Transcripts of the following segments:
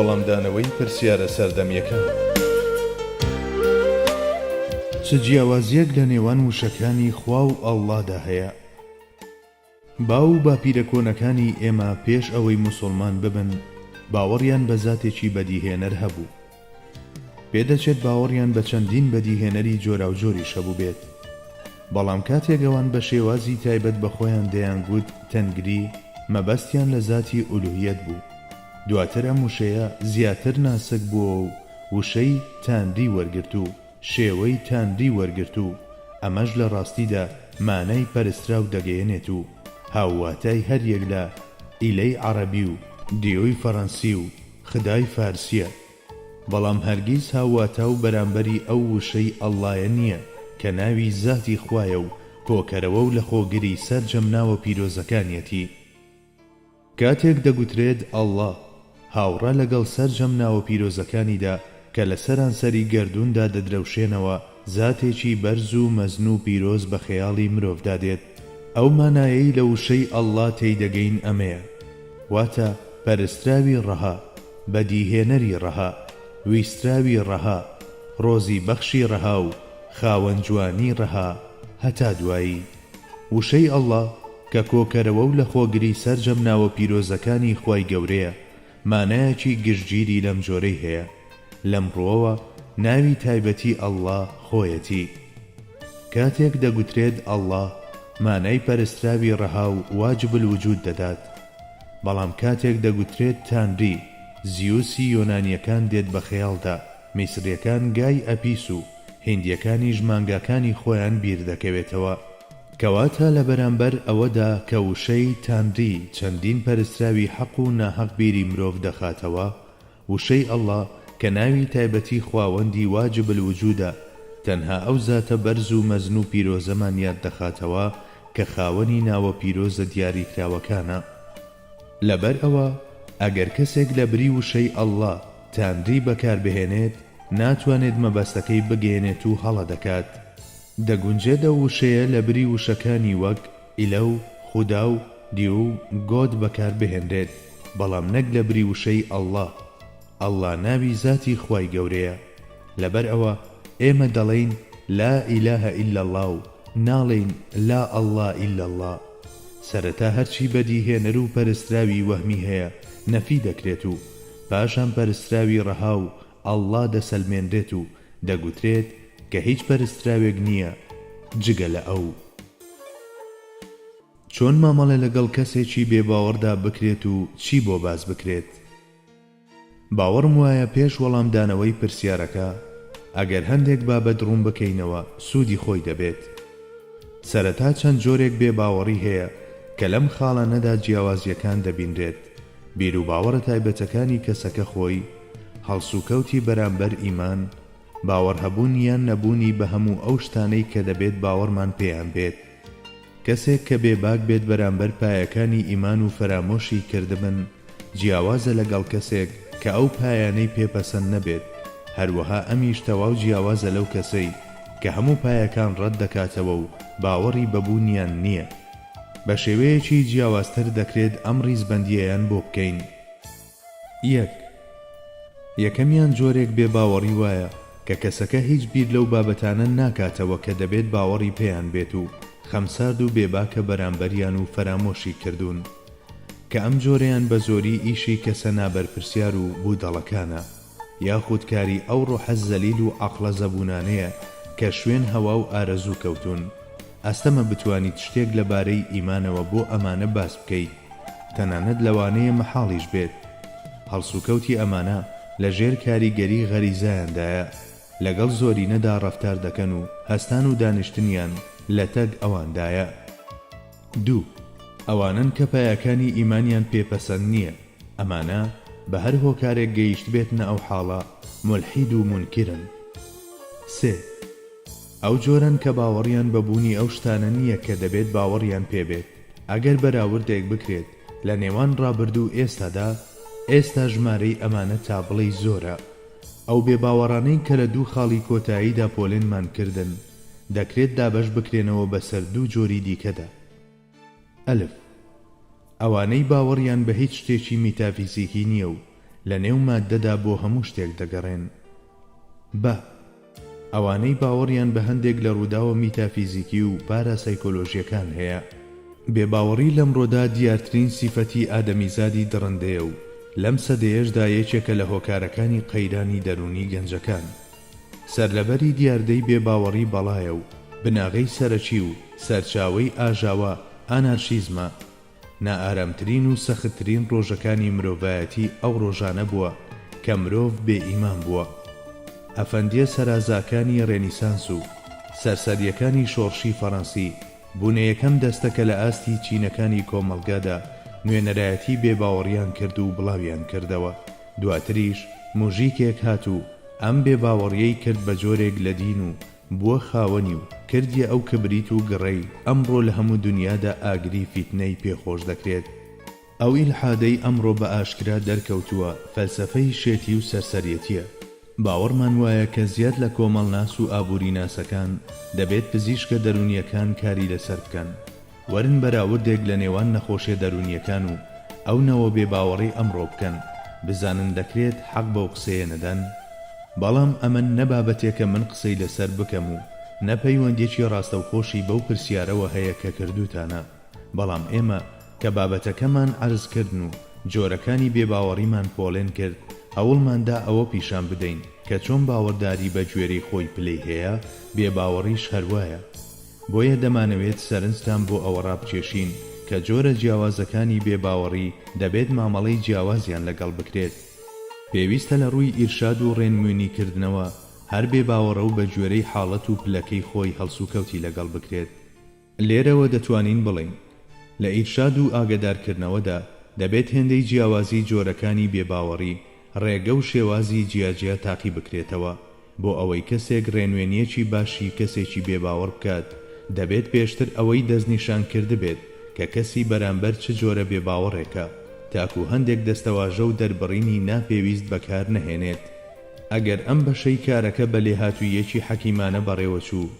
وەڵامدانەوەی پرسیارە سەردەمیەکان. چ جیاوازیەک لە نێوان وشەکانی خوا و ئەڵڵادا هەیە؟ باو و باپیرە کۆنەکانی ئێمە پێش ئەوەی موسڵمان ببن باوەڕیان بە زاتێکی بەدیهێنەر هەبوو. پێدەچێت باوەڕیان بە چەندین بەدیهێنەری جۆراوجۆریش هەبوو بێت، بەڵام کاتێک ئەوان بە شێوازی تایبەت بە خۆیان دەیانگوت تەنگری، مەبەستیان لە زاتی ئولوهیەت بوو. دواتر ئەم وشەیە زیاتر ناسک بووە و وشەی تاندی وەرگرت و شێوەی تاندی وەرگرت و ئەمەش لە ڕاستیدا مانای پەرستراو دەگەیەنێت و هاوواتای هەر یەک لە ئیلەی عەرەبی و دیۆی فەڕەنسی و خدای فارسیە، بەڵام هەرگیز هاوواتە و بەرامبەری ئەو وشەی ئەڵڵایە نییە کە ناوی زاتی خوایە و کۆکەرەوە و لە خۆگری سەرجەم ناوە پیرۆزەکانیەتی. کاتێک دەگوترێت ئەڵڵا هاوڕا لەگەڵ سەرجەم ناوە پیرۆزەکانیدا کە لە سەرانسەری گەردووندا دەدرەوشێنەوە زاتێکی بەرز و مەزن و پیرۆز بە خەیاڵی مرۆڤدا دێت، ئەو مانایەی لە وشەی ئەڵڵا تێیدەگەین ئەمەیە، واتە پەرستراوی ڕەها، بەدیهێنەری ڕەها، ویستراوی ڕەها، ڕۆزی بەخشی ڕەها و خاوەنجوانی ڕەها هەتا دوایی. وشەی ئەڵڵا کە کۆکەرەوە و لە خۆگری سەرجەم ناوە پیرۆزەکانی خوای گەورەیە مانایەکی گشتگیری لەم جۆرەی هەیە. لەمڕۆوە ناوی تایبەتی ئەڵڵا خۆیەتی. کاتێک دەگوترێت ئەڵڵا مانای پەرستراوی ڕەها و واجب الوجود دەدات، بەڵام کاتێک دەگوترێت تاندی، زیوسی یۆنانیەکان دێت بە خەیاڵدا، میسریەکان گای ئەپیس و هیندیەکانیش مانگاکانی خۆیان بیر دەکەوێتەوە، کەواتە لە بەرامبەر ئەوەدا کە وشەی تاندی چەندین پەرستراوی حەق و ناحەق بیری مرۆڤ دەخاتەوە، وشەی ئەڵڵا کە ناوی تایبەتی خواوەندی واجب الوجودە تەنها ئەو زاتە بەرز و مەزن و پیرۆزەمان یاد دەخاتەوە کە خاوەنی ناوە پیرۆزە دیاریکراوەکانە. لەبەر ئەوە ئەگەر کەسێک لە بری وشەی ئەڵڵا تاندی بەکاربهێنێت ناتوانێت مەبەستەکەی بگەێنێت و هەڵە دەکات. دەگونجێتە وشەیە لە بری وشەکانی وەک ئیلە و خودا و دی و گۆد بەکاربهێنرێت، بەڵام نەک لە بری وشەی ئەڵڵا. ئەڵڵا ناوی زاتی خوای گەورەیە، لەبەر ئەوە ئێمە دەڵێین لا ئیلەهە ئیلا الله و ناڵێین لا ئەڵڵا ئیلا الله. سەرەتا هەرچی بەدیهێنەر و پەرستراوی وەهمی هەیە نەفی دەکرێت و پاشان پەرستراوی ڕەها و ئەڵڵا دەسەلمێنرێت و دەگوترێت کە هیچ پەرستراوێک نییە جگە لە ئەو. چۆن مامەڵێ لەگەڵ کەسێکی بێباوەڕدا بکرێت و چی بۆ باز بکرێت؟ باوەڕم وایە پێش وەڵامدانەوەی پرسیارەکە ئەگەر هەندێک بابەت ڕوون بکەینەوە سوودی خۆی دەبێت. سەرەتا چەند جۆرێک بێباوەڕی هەیە کە لەم خاڵانەدا جیاوازیەکان دەبینرێت، بیر و باوەڕە تایبەتەکانی کەسەکە خۆی، هەڵسوکەوتی بەرامبەر ئیمان، باوەڕ هەبوون یان نەبوونی بە هەموو ئەو شتانەی کە دەبێت باوەڕمان پێیان بێت. کەسێک کە بێباک بێت بەرامبەر پایەکانی ئیمان و فەرامۆشی کردبن جیاوازە لەگەڵ کەسێک کە ئەو پایانەی پێپەسەند نەبێت، هەروەها ئەمیش تەواو جیاوازە لەو کەسەی کە هەموو پایەکان ڕەت دەکاتەوە و باوەڕی بەبوونیان نییە. بە شێوەیەکی جیاوازتر دەکرێت ئەم ڕیزبەندیەیان بۆ بکەین. یەکەمیان جۆرێک بێباوەڕی وایە کە کەسەکە هیچ بیر لەو بابەتانە ناکاتەوە کە دەبێت باوەڕی پێیان بێت و خەمسارد و بێباکە بەرامبەریان و فەرامۆشی کردوون، کە ئەم جۆرەیان بە زۆری ئیشی کەسە نابەرپرسیار و بوودەڵەکانە، یاخود کاری ئەو ڕۆحە زەلیل و عەقڵە زەبونانەیە کە شوێن هەوا و ئارەزوو کەوتون. ئەستەمە بتوانیت شتێک لەبارەی ئیمانەوە بۆ ئەمانە باس بکەیت، تەنانەت لەوانەیە مەحاڵیش بێت. هەڵسوکەوتی ئەمانە لە ژێر کاریگەری غەریزایاندایە، لەگەڵ زۆرینەدا ڕەفتار دەکەن و هەستان و دانیشتنیان لە تەگ ئەواندایە. 2. ئەوانن کە پایەکانی ئیمانیان پێپەسەند نییە، ئەمانە بە هەر هۆکارێک گەیشت بێتنە ئەو حاڵە مولحید و منکرن. 3. ئەو جۆرن کە باوەڕیان بەبوونی ئەو شتانە نییە کە دەبێت باوەڕیان پێبێت. ئەگەر بەراوردێک بکرێت لە نێوان ڕابردوو و ئێستادا، ئێستا ژمارەی ئەمانە تابڵەی زۆرە. ئەو بێباوەڕانەی کە لە دوو خاڵی کۆتاییدا پۆلێنمان کردن دەکرێت دابەش بکرێنەوە بەسەر دوو جۆری دیکەدا. ئەلف ئەوانەی باوەڕیان بە هیچ شتێکی میتافیزیکی نییە و لە نێو مادەدا بۆ هەموو شتێک دەگەڕێن. بە ئەوانەی باوەڕیان بە هەندێک لە ڕووداوە میتافیزیکی و پاراسایکۆلۆژیەکان هەیە. بێباوەڕی لەمڕۆدا دیارترین سیفەتی ئادەمیزادی دڕندەیە و لەم سەدەیەشدا یەکێکە لە هۆکارەکانی قەیرانی دەرونی گەنجەکان. سەرلەبەری دیاردەی بێباوەڕی بەڵایە و بناغەی سەرەکی و سەرچاوەی ئاژاوە ئانارشیزمە. نائارامترین و سەختترین ڕۆژەکانی مرۆڤایەتی ئەو ڕۆژانە بووە کە مرۆڤ بێئیمان بووە. ئەفەندیە سەرازاکانی ڕێنیسانس و سەرسەریەکانی شۆڕشی فەڕەنسی بوونە یەکەم دەستەکە لە ئاستی چینەکانی کۆمەڵگادا نوێنەرایەتی بێباوەڕیان کرد و بڵاویان کردەوە. دواتریش موژیکێک هات و ئەم بێباوەڕیەی کرد بە جۆرێک لە دین و بووە خاوەنی و کردیە ئەو کبریت و گڕەی ئەمڕۆ لە هەموو دنیادا ئاگری فیتنەی پێخۆش دەکرێت. ئەو ئیلحادەی ئەمڕۆ بە ئاشکرا دەرکەوتووە فەلسەفەی شێتی و سەرسەریەتیە. باوەڕمان وایە کە زیاد لە کۆمەڵناس و ئابووری ناسەکان دەبێت پزیشکە دەرونیەکان کاری لەسەر بکەن. وەرن بەراوردێک لە نێوان نەخۆشیە دەرونیەکان و ئەو نەوە بێباوەڕی ئەمڕۆ بکەن، بزانن دەکرێت حەق بەو قسەیە نەدەن. بەڵام ئەمە نەبابەتێکە من قسەی لەسەر بکەم و نەپەیوەندێکی ڕاستەوخۆشی بەو پرسیارەوە هەیە کە کردوتانە. بەڵام ئێمە کە بابەتەکەمان عەرزکردن و جۆرەکانی بێباوەڕیمان پۆڵێن کرد، هەوڵماندا ئەوە پیشان بدەین کە چۆن باوەڕداری بە گوێرەی خۆی پلەی هەیە، بێباوەڕیش هەروایە. بۆیە دەمانەوێت سەرنجتان بۆ ئەوە ڕابکێشین کە جۆرە جیاوازەکانی بێباوەڕی دەبێت مامەڵەی جیاوازیان لەگەڵ بکرێت. پێویستە لە ڕووی ئیرشاد و ڕێنموێنیکردنەوە هەر بێباوەڕە و بە گوێرەی حاڵەت و پلەکەی خۆی هەڵسوکەوتی لەگەڵ بکرێت. لێرەوە دەتوانین بڵین لە ئیرشاد و ئاگدارکردنەوەدا دەبێت هێندەی جیاوازی جۆرەکانی بێباوەڕی ڕێگە و شێوازی جیاجیا تاقی بکرێتەوە. بۆ ئەوەی کەسێک ڕێنوێنیەکی باشی کەسێکی بێباوەڕ بکات، دەبێت پێشتر ئەوەی دەستنیشان کردبێت کە کەسی بەرامبەر چ جۆرە بێباوەڕێکە، تاکو هەندێک دەستەواژە و دەربڕینی ناپێویست بەکار نەهێنێت. ئەگەر ئەم بەشەی کارەکە بە لێهاتوویەکی حەکیمانە بەڕێوە چوو،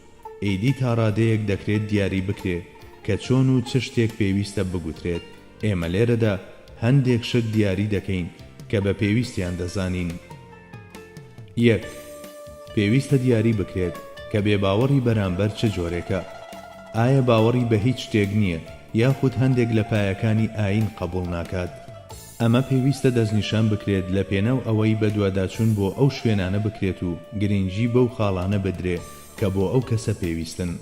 ئیدی تا ڕادەیەک دەکرێت دیاری بکرێت کە چۆن و چ شتێک پێویستە بگوترێت. ئێمە لێرەدا هەندێک شت دیاری دەکەین کە بە پێویستیان دەزانین. 1. پێویستە دیاری بکرێت کە بێباوەڕی بەرامبەر چه جۆرێکە. ئایا باوەڕی بە هیچ شتێک نییە یاخود هەندێک لە پایەکانی ئاین قبول ناکات؟ ئەمە پێویستە دەستنیشان بکرێت لە پێنەو ئەوەی بە دوواداچوون بۆ ئەو شوێنانە بکرێت و گرنگی بەو خاڵانە بدرێ کە بۆ ئەو کەسە پێویستن.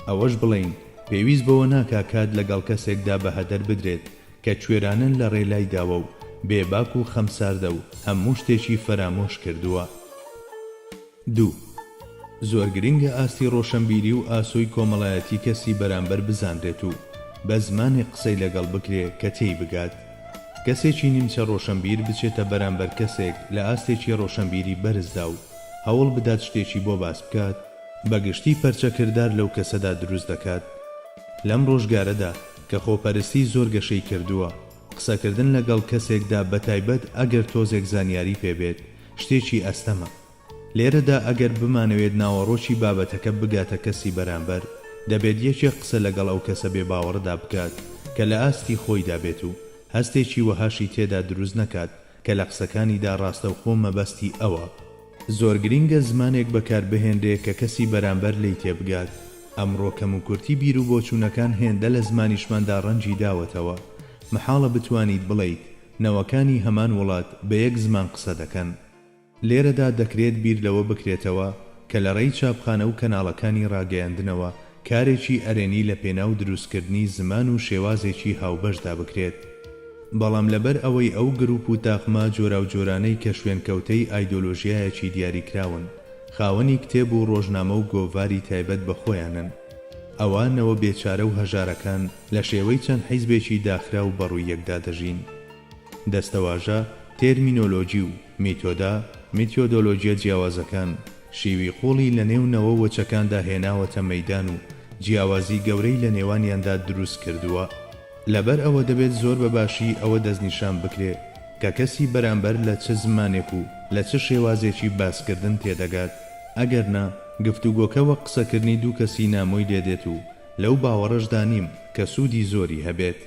ئەوەش بڵین پێویست بەوە ناکا کات لەگەڵ کەسێکدا بە هەدەر بدرێت کە کوێرانن لە ڕێلای داوە و بێباک و خەمساردە و هەموو شتێکی فەرامۆش کردووە. 2. زۆر گرنگە ئاستی ڕۆشنبیری و ئاسۆی کۆمەڵایەتی کەسی بەرامبەر بزانرێت و بە زمانی قسەی لەگەڵ بکرێ کە تێی بگات. کەسێکی نیمچە ڕۆشنبیر بچێتە بەرامبەر کەسێک لە ئاستێکی ڕۆشنبیری بەرزدا و هەوڵ بدات شتێکی بۆ باس بکات، بەگشتی پەرچەکردار لەو کەسەدا دروست دەکات. لەم ڕۆژگارەدا کە خۆپەرستی زۆر گەشەی کردووە، قسەکردن لەگەڵ کەسێکدا بەتایبەت ئەگەر تۆزێک زانیاری پێبێت شتێکی ئەستەمە. لێرەدا ئەگەر بمانەوێت ناوەڕۆکی بابەتەکە بگاتە کەسی بەرامبەر، دەبێت یەکێک قسە لەگەڵ ئەو کەسە بێباوەڕدا بکات کە لە ئاستی خۆیدا بێت و هەستێکی وەهاشی تێدا دروست نەکات کە لە قسەکانیدا ڕاستەوخۆ مەبەستی ئەوە. زۆر گرنگە زمانێک بەکار بهێنرێ کە کەسی بەرامبەر لی تێبگات. ئەمڕۆ کەم و کورتی بیر و بۆچوونەکان هێندە لە زمانیشماندا ڕەنجی داوەتەوە. محاڵە بتوانیت بڵیت نەوەکانی هەمان وڵات بە یەک زمان قسە دەکەن. لێرەدا دەکرێت بیر لەوە بکرێتەوە کە لە ڕێی چاپخانە و کەناڵەکانی ڕاگەیاندنەوە کارێکی ئەرێنی لە پێناو دروستکردنی زمان و شێوازێکی هاوبەشدا بکرێت. بەڵام لەبەر ئەوەی ئەو گروپ و تاقما جۆرا و جۆرانەی کە شوێنکەوتەی ئایدۆلۆژیایەکی دیاری کراون، خاوەنی کتێب و ڕۆژنامە و گۆڤاری تایبەت بە خۆیانن، ئەوانەوە بێچارە و هەژارەکان لە شێوەی چەند حیزبێکی داخرا و بەڕووی یەکدا دەژین. دەستەواژە، تێرمینۆلۆجی و میتۆدا، میتۆدۆلۆجیە جیاوازەکان شیوی قوڵی لە نێونەوە وەچەکاندا هێناوەتە مەیدان و جیاوازی گەورەی لە نێوانیاندا دروست کردووە. لەبەر ئەوە دەبێت زۆر بەباشی ئەوە دەستنیشان بکرێ کە کەسی بەرامبەر لە چه زمانێک و لە چه شێوازێکی باسکردن تێدەگات. ئەگەرنا گفتوگۆکەوە قسەکردنی دوو کەسی نامۆی لێدێت و لەو باوەڕەشدا نیم کە سوودی زۆری هەبێت.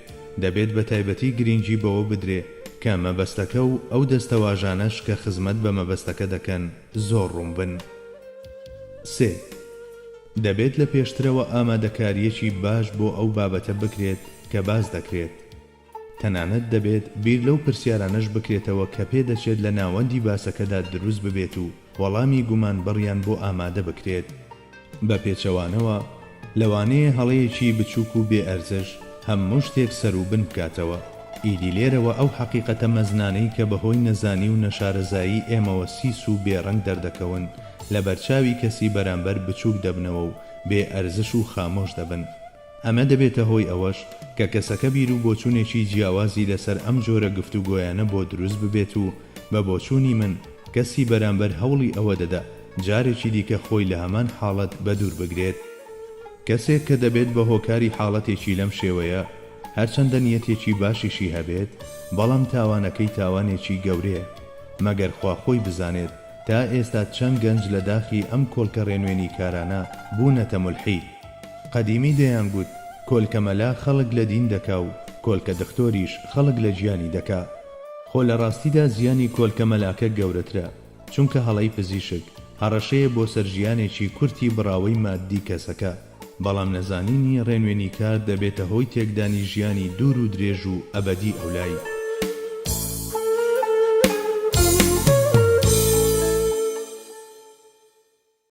دەبێت بە تایبەتی گرنگی بەوە بدرێ کە مەبەستەکە و ئەو دەستەواژانەش کە خزمەت بە مەبەستەکە دەکەن زۆر ڕوون بن. 3. دەبێت لە پێشترەوە ئامادەکاریەکی باش بۆ ئەو بابەتە بکرێت کە باز دەکرێت. تەنانەت دەبێت بیر لەو پرسیارانەش بکرێتەوە کە پێدەچێت لە ناوەندی باسەکەدا دروست ببێت و وەڵامی گومانبڕیان بۆ ئامادە بکرێت. بە پێچەوانەوە لەوانەیە هەڵەیەکی بچووک و بێ ئەرزش هەموو شتێک سەر و بن بکاتەوە. ئیدی لێرەوە ئەو حەقیقەتە مەزنانەی کە بەهۆی نەزانی و نەشارەزایی ئێمەوە سیس و بێڕەنگ دەردەکەون لە بەرچاوی کەسی بەرامبەر بچووک دەبنەوە و بێ ئەرزش و خامۆش دەبن. ئەمە دەبێتە هۆی ئەوەش کە کەسەکە بیر و بۆچوونێکی جیاوازی لەسەر ئەم جۆرە گفتوگۆیانە بۆ دروست ببێت و بە بۆچوونی من کەسی بەرامبەر هەوڵی ئەوە دەدا جارێکی دیکە خۆی لە هەمان حاڵەت بەدوور بگرێت. کەسێک کە دەبێت بە هۆکاری حاڵەتێکی لەم شێوەیە هەرچەندە نیەتێکی باشیشی هەبێت بەڵام تاوانەکەی تاوانێکی گەورەیە، مەگەر خوا خۆی بزانێت تا ئێستا چەند گەنج لە داخی ئەم کۆلکە ڕێنوێنی کارانە بوونەتە مولحید. قەدیمی دەیانگوت کۆلکە مەلا خەڵک لە دین دەکا و کۆلکە دکتۆریش خەڵک لە گیانی دەکا. خۆ لە ڕاستیدا زیانی کۆلکە مەلاکە گەورەترە، چونکە هەڵەی پزیشک هەڕەشەیە بۆ سەرژیانێکی کورتی بڕاوەی مادی کەسەکە، بەڵام نەزانینی ڕێنوێنی کار دەبێتە هۆی تێکدانی ژیانی دوور و درێژ و ئەبەدی ئەولایی.